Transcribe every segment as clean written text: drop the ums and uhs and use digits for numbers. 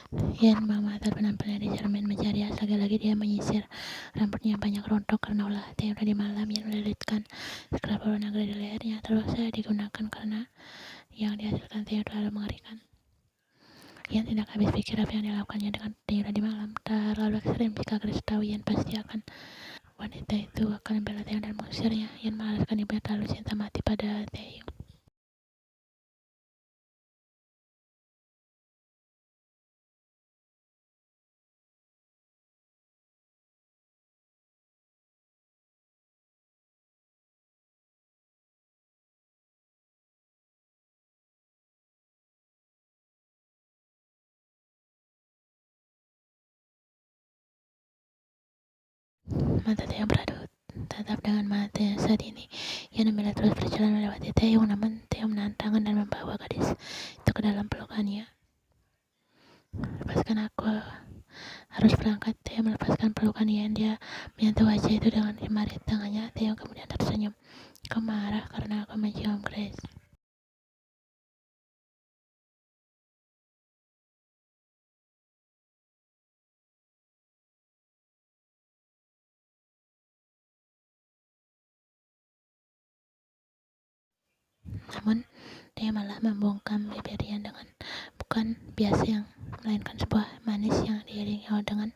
Ian mengamati penampilannya di cermin mencari as. Lagi-lagi dia menyisir rambutnya yang banyak rontok karena ulah yang tadi malam. Ian melilitkan skrap berwarna grey di lehernya. Terpaksa digunakan karena yang dihasilkan Theo terlalu mengerikan. Ian tidak habis pikir apa yang dilakukannya dengan Theo tadi malam. Terlalu ekstrim. Jika Grace tahu, Ian pasti akan wanita itu akan membela Theo dan mengusirnya. Ian mengharapkan ibunya terlalu cinta mati pada Theo. Mata Theo beradu tatap dengan matanya saat ini. Ia memilih terus berjalan melewati Theo, namun Theo menahan tangan dan membawa gadis itu ke dalam pelukannya. Lepaskan aku, harus berangkat. Theo melepaskan pelukan Ian. Dia menyentuh wajah itu dengan jemari tangannya. Theo kemudian tersenyum. Kau marah karena aku mencium Grace. Namun dia malah membungkam bibir Ian dengan bukan biasa yang melainkan sebuah manis yang diiringi dengan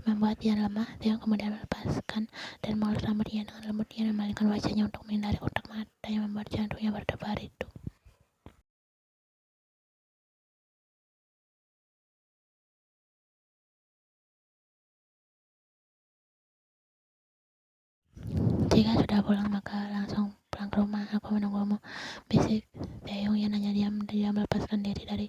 membuat Ian lemah. Theo kemudian melepaskan dan mengelus rambut Ian dengan lembut. Ian memalingkan wajahnya untuk menghindari kontak mata yang membuat jantungnya berdebar itu. Jika sudah pulang maka langsung pulang ke rumah. Aku menunggumu, bisik Taeyong. Ian hanya diam melepaskan diri dari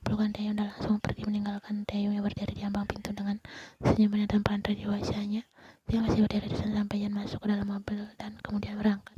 pelukan Taeyong dan langsung pergi meninggalkan Taeyong yang berdiri di ambang pintu dengan senyuman dan pantai di wajahnya. Dia masih berdiri di sana sampai Ian masuk ke dalam mobil dan kemudian berangkat.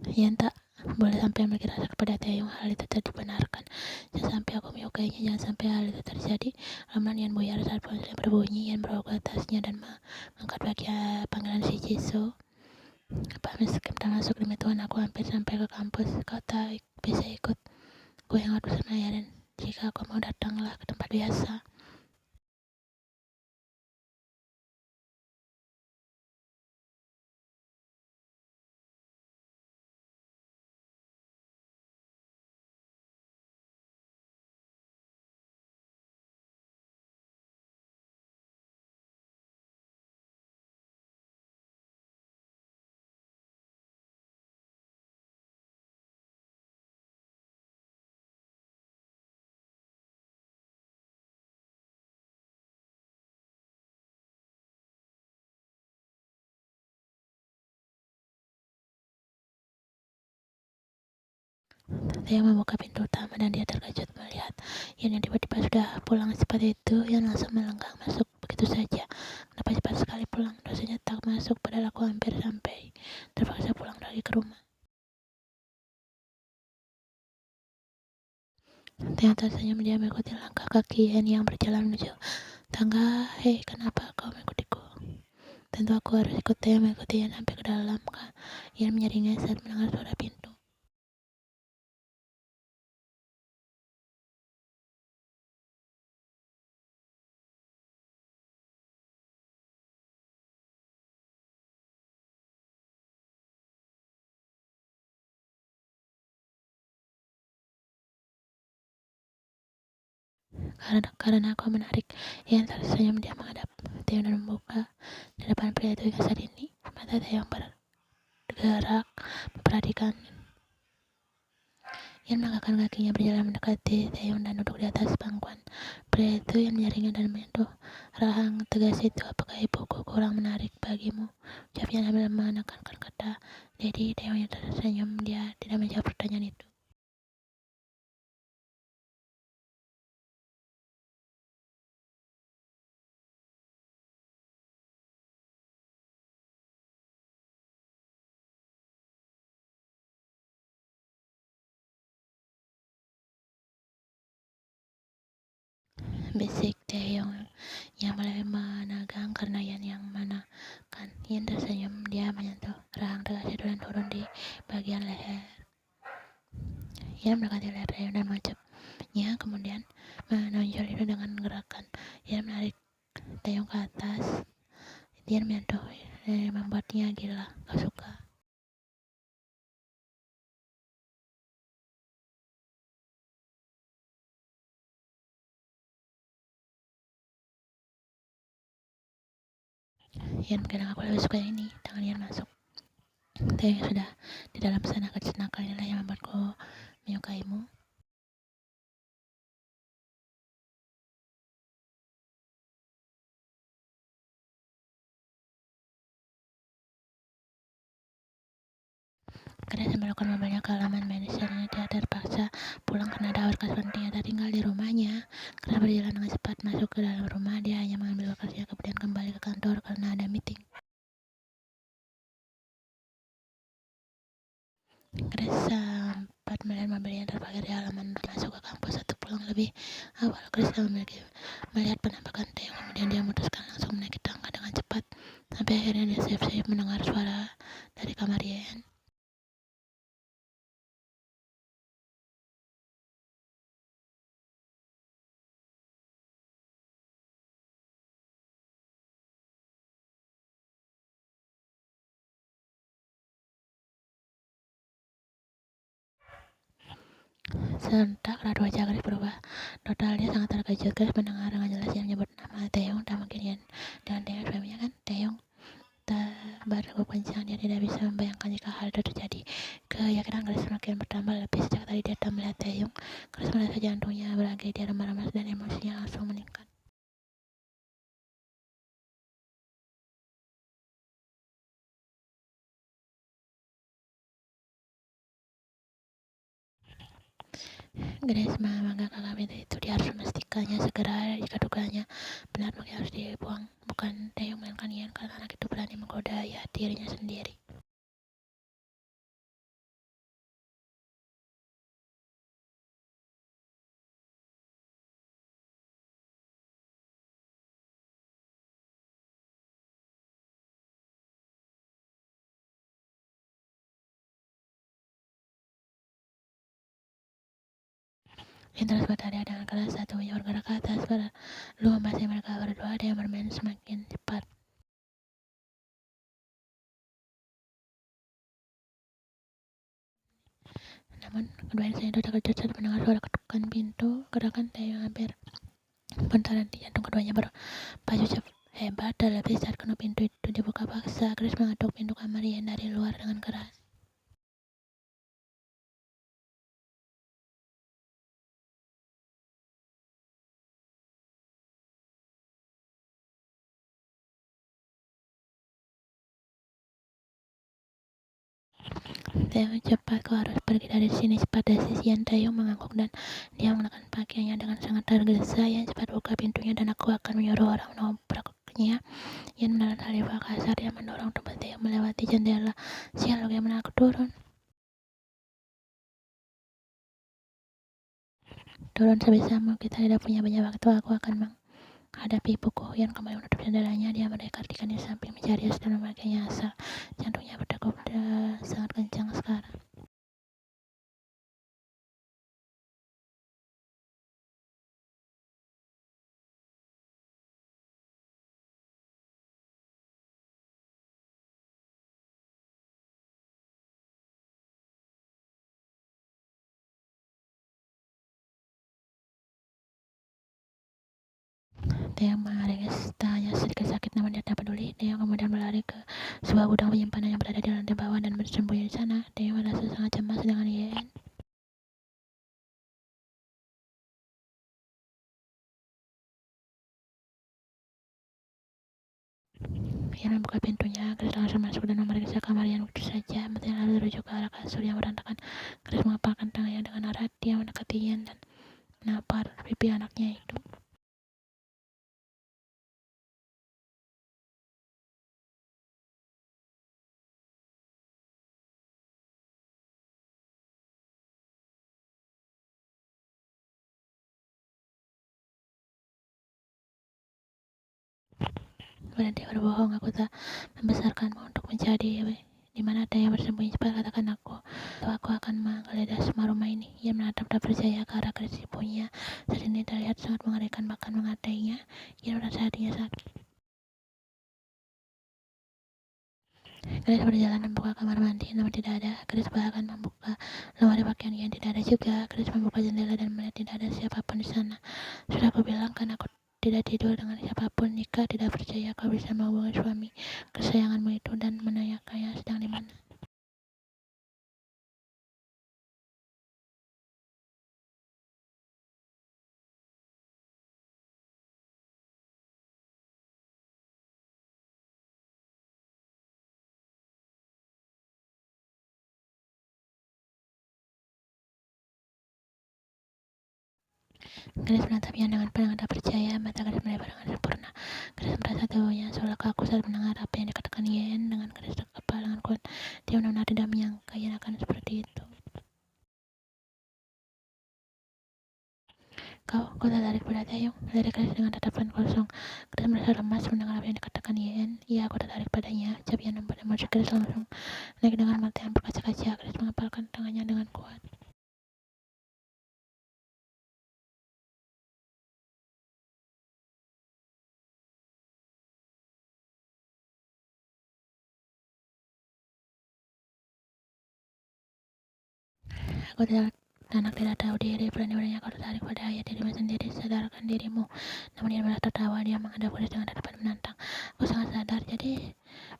Ian tak boleh sampai memiliki rasa kepada Taeyong. Hal itu tidak dibenarkan. Jangan sampai aku menyukainya, jangan sampai hal itu terjadi. Lamaran Ian buyar saat ponsel berbunyi. Ian berbawa ke tasnya dan mengangkat bagian panggilan si Jisoo. Meskipun kita masuk demi Tuhan, aku hampir sampai ke kampus. Kau tak bisa ikut. Gue yang harus bersama ya, dan jika kau mau datanglah ke tempat biasa. Saya membuka pintu utama dan dia terkejut melihat Ian yang tiba-tiba sudah pulang secepat itu. Ian langsung melenggang masuk begitu saja. Kenapa cepat sekali pulang? Dosanya tak masuk, padahal aku hampir sampai. Terpaksa pulang lagi ke rumah. Ternyata senyum dia mengikuti langkah kaki Ian yang berjalan menuju tangga. Hei, kenapa kau mengikutiku? Tentu aku harus ikut. Dia mengikuti Ian sampai ke dalam. Ian menyeringnya saat mendengar suara pintu. Karena aku menarik, Ian tersenyum. Dia menghadap Theo dan membuka di depan pria itu hingga saat ini. Mata Theo bergerak memperhatikan. Ian melangkahkan kakinya berjalan mendekati Theo dan duduk di atas pangkuan pria itu. Ian menyaringnya dan menyentuh rahang tegas itu. Apakah ibuku kurang menarik bagimu? Ucapnya sambil menekankan kata Daddy. Theo yang tersenyum. Dia tidak menjawab pertanyaan itu. Bisik Taeyong yang mulai menegang karena Yan yang menekan. Yan tersenyum, dia menyentuh rahang tegasnya dan turun di bagian leher. Yan mendekati leher Taeyong dan mengucapnya, kemudian menonjol itu dengan gerakan. Yan menarik Taeyong ke atas. Yan menyentuh dan membuatnya gila. Gak suka. Yan mungkin aku lebih suka yang ini. Tangan Yan masuk. Taeyong sudah di dalam sana. Kecenakal inilah yang membuatku menyukaimu. Grace menemukan mobilnya ke halaman medis dan dia terpaksa pulang karena ada berkas penting yang tinggal di rumahnya. Grace berjalan dengan cepat masuk ke dalam rumah. Dia hanya mengambil berkasnya kemudian kembali ke kantor karena ada meeting. Grace sempat melihat mobil yang terparkir di halaman masuk ke kampus atau pulang lebih awal. Grace melihat penampakan Taeyong, kemudian dia memutuskan langsung menaiki tangga dengan cepat. Sampai akhirnya dia siap-siap mendengar suara dari kamar Yen. Sontak raut wajah Grace berubah total. Dia sangat terkejut. Grace mendengar dengan jelas dia menyebut nama Taeyong. Tak mungkin Yen dengan Taeyong suaminya kan. Taeyong berdegup kencang. Dia tidak bisa membayangkan jika hal itu terjadi. Keyakinan Grace semakin bertambah lebih sejak tadi dia tak melihat Taeyong. Grace merasa jantungnya bergetar, dia remah-remah dan emosinya langsung meningkat. Grace memegang pintu itu. Dia harus memastikannya segera. Jika dugaannya benar, maka harus dibuang. Bukan Taeyong melainkan Yen, karena anak itu berani menggoda dirinya sendiri. Yen terus berteriak dengan keras, satunya bergerak ke atas, lalu membasmi mereka berdua. Dia bermain semakin cepat. Namun, kedua insan itu terkejut saat mendengar suara ketukan pintu. Gerakan Taeyong hampir berhenti. Jantung keduanya berpacu hebat, terlebih saat kedua pintu itu dibuka paksa. Grace mengetuk pintu kamar Yen dari luar dengan keras. Taeyong cepat, kau harus pergi dari sini cepat. Desis Yen. Taeyong mengangguk dan dia mengenakan pakaiannya dengan sangat tergesa. Yen cepat buka pintunya dan aku akan menyuruh orang menobraknya. Yen menelan saliva kasar. Dia mendorong tempat Taeyong melewati jendela. Sial, bagaimana aku turun? Turun sebisamu, kita tidak punya banyak waktu. Aku akan menghadapi ibuku. Yan kembali menutup jendelanya. Dia mendekatkan di samping meja rias dan memakainya asal. Jantungnya berdegup sangat kencang sekarang. Dia mengaris tangannya sedikit sakit, namun dia tak peduli. Dia kemudian berlari ke sebuah gudang penyimpanan yang berada di lantai bawah dan bersembunyi di sana. Dia merasa sangat cemas dengan Yen. Yen membuka pintunya. Grace langsung masuk dan memeriksa kamar Yen begitu saja. Matanya lalu terujuk ke arah kasur yang berantakan. Grace mengepalkan tangannya dengan erat. Dia mendekati Yen dan menampar pipi anaknya itu. berhenti berbohong. Aku tak membesarkanmu untuk mencari di mana ada yang bersembunyi. Cepat katakan aku, atau aku akan menggeledah semua rumah ini. Ia menatap tak percaya ke arah keris ibunya. Saat ini terlihat sangat mengerikan, bahkan mengatainya. Ia merasa hatinya sakit. Chris berjalan membuka kamar mandi, namun tidak ada. Chris bahkan membuka lemari pakaian yang tidak ada juga. Chris membuka jendela dan melihat tidak ada siapapun di sana. Sudah aku bilang kan aku tidak tidur dengan siapapun. Nika tidak percaya kau bisa menghubungi suami kesayanganmu itu dan menanyakannya sedang di mana. Chris menatapnya dengan pandangan tak percaya. Mata Chris melebar dengan sempurna. Chris merasa tubuhnya seolah kaku saat mendengar apa yang dikatakan Yen. Dengan Chris kepala dengan kuat, dia benar-benar tidak menyangka Yen akan seperti itu. Kau tertarik pada Taeyong? Lirik Chris dengan tatapan kosong. Chris merasa lemas mendengar apa yang dikatakan Yen. Iya, aku tertarik padanya. Ucap Yen membuat emosi Chris langsung naik dengan mata yang berkaca-kaca. Chris mengepalkan tangannya dengan kuat. Aku tidak Anak tidak tahu diri, berani-beraninya kau tertarik pada ayah dirimu sendiri, sadarkan dirimu. Namun dia malah tertawa, dia menghadap Chris dengan tatapan menantang. Aku sangat sadar, jadi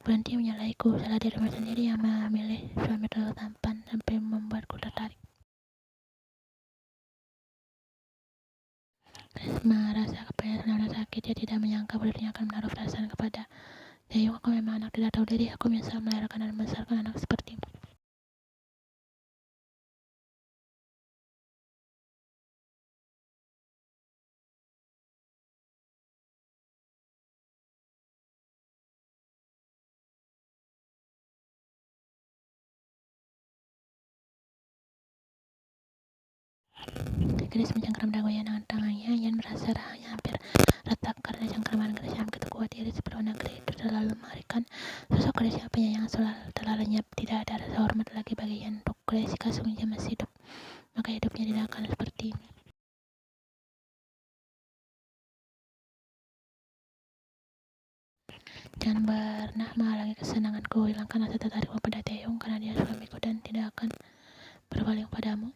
berhenti menyalahiku. Salah dirimu sendiri yang memilih suami terlalu tampan sampai membuatku tertarik. Chris merasa kepalanya benar-benar sakit. Dia tidak menyangka dirinya akan menaruh perasaan kepada Taeyong. Aku memang anak tidak tahu diri. Aku menyesal melahirkan dan membesarkan anak sepertimu. Chris mencengkeram dagunya dengan tangannya. Yan merasa rahangnya hampir retak karena cengkeraman Chris yang begitu kuat. Iris berwarna negeri itu terlalu mengerikan. Sosok Chris yang penyayang telah lenyap. Tidak ada rasa hormat lagi bagi Yan. Untuk Chris, jika sungguhnya masih hidup, maka hidupnya tidak akan seperti ini. Jangan pernah menghalangi kesenanganku. Hilangkan rasa tertarikmu pada Taeyong karena dia suamiku dan tidak akan berpaling padamu.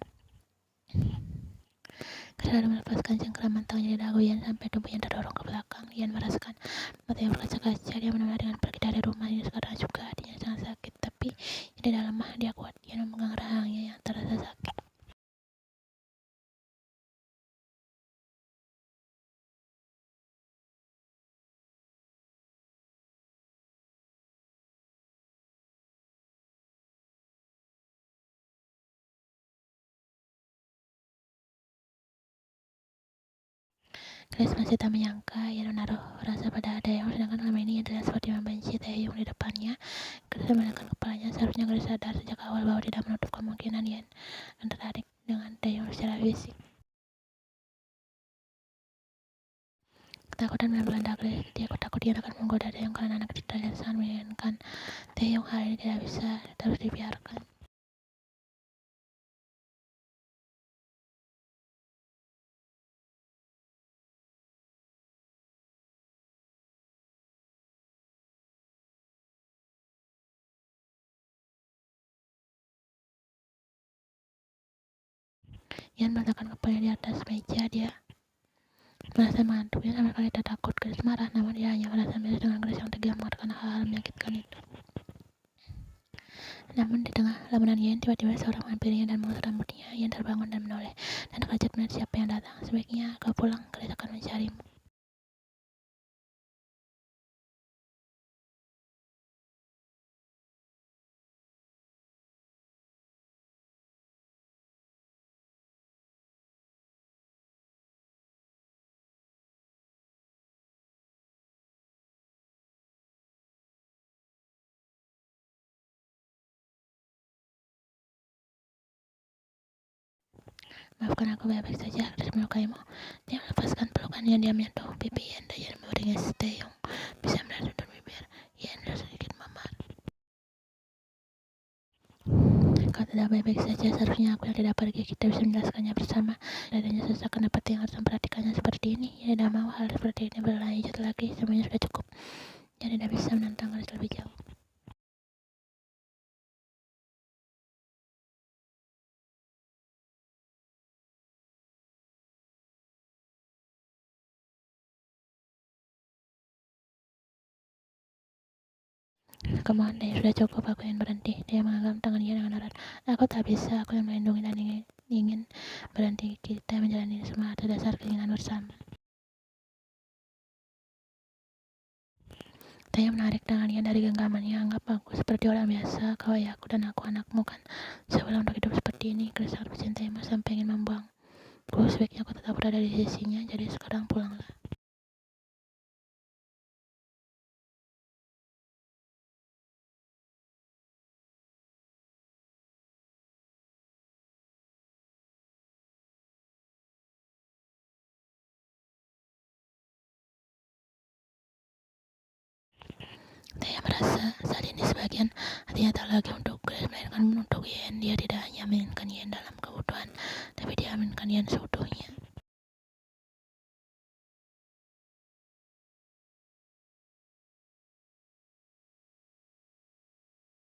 Chris lalu melepaskan cengkeraman tangannya di dagu Yan sampai tubuhnya terdorong ke belakang. Yan merasakan mata yang berkaca-kaca. Dia benar-benar dengan pergi dari rumah ini sekarang juga. Hatinya sangat sakit, tapi tidak lemah. Dia kuat. Yan memegang rahangnya yang terasa sakit. Chris masih tak menyangka Yan menaruh rasa pada Taeyong, sedangkan selama ini Yan terlihat seperti membenci Taeyong di depannya. Chris memandangkan kepalanya. Seharusnya Chris sadar sejak awal bahwa tidak menutup kemungkinan Yan akan tertarik dengan Taeyong secara fisik. Ketakutan melanda Chris. Dia takut Yan akan menggoda Taeyong karena anak itu terlihat sangat menginginkan Taeyong. Hal ini tidak bisa terus dibiarkan. Yan meletakkan kepalanya di atas meja. Dia merasa mengantuk. Yan sama sekali tak takut. Chris marah, namun dia hanya merasa miris dengan Chris yang tega mengatakan hal-hal menyakitkan itu. Namun di tengah lamunan Yan, tiba-tiba seorang menghampirinya dan mengusap rambutnya. Yan terbangun dan menoleh, dan terkejut melihat siapa yang datang. Sebaiknya kau pulang, Chris akan mencarimu. Maafkan aku, baik-baik saja. Chris melukaimu. Dia melepaskan pelukan yang dia menyentuh pipi Yan dan Yan memberinya Taeyong bisa melihat Yen sudah sedikit memar. Kau tidak baik-baik saja, seharusnya aku yang tidak pergi. Kita bisa menjelaskannya bersama. Adanya sesak kenapa yang harus memperhatikannya seperti ini. Ia tidak mau hal seperti ini berlanjut lagi. Semuanya sudah cukup. Dia tidak bisa menantang garis lebih jauh. Kemohon Daya, sudah cukup, aku ingin berhenti. Dia menggenggam tangannya dengan erat. Aku tak bisa, aku yang melindungi dan ingin berhenti. Kita menjalani ini semua atas dasar keinginan bersama. Daya menarik tangannya dari genggamannya. Anggap aku seperti orang biasa. Kau ayahku dan aku anakmu kan. Sebelum untuk hidup seperti ini, Chris sangat mencintaimu sampai ingin membuangku. Sebaiknya aku tetap berada di sisinya. Jadi sekarang pulanglah. Saya merasa saat ini sebagian hatinya tak lagi untuk Grace, melainkan untuk Yen. Dia tidak hanya menginginkan Yen dalam kebutuhan, tapi dia menginginkan Yen seutuhnya.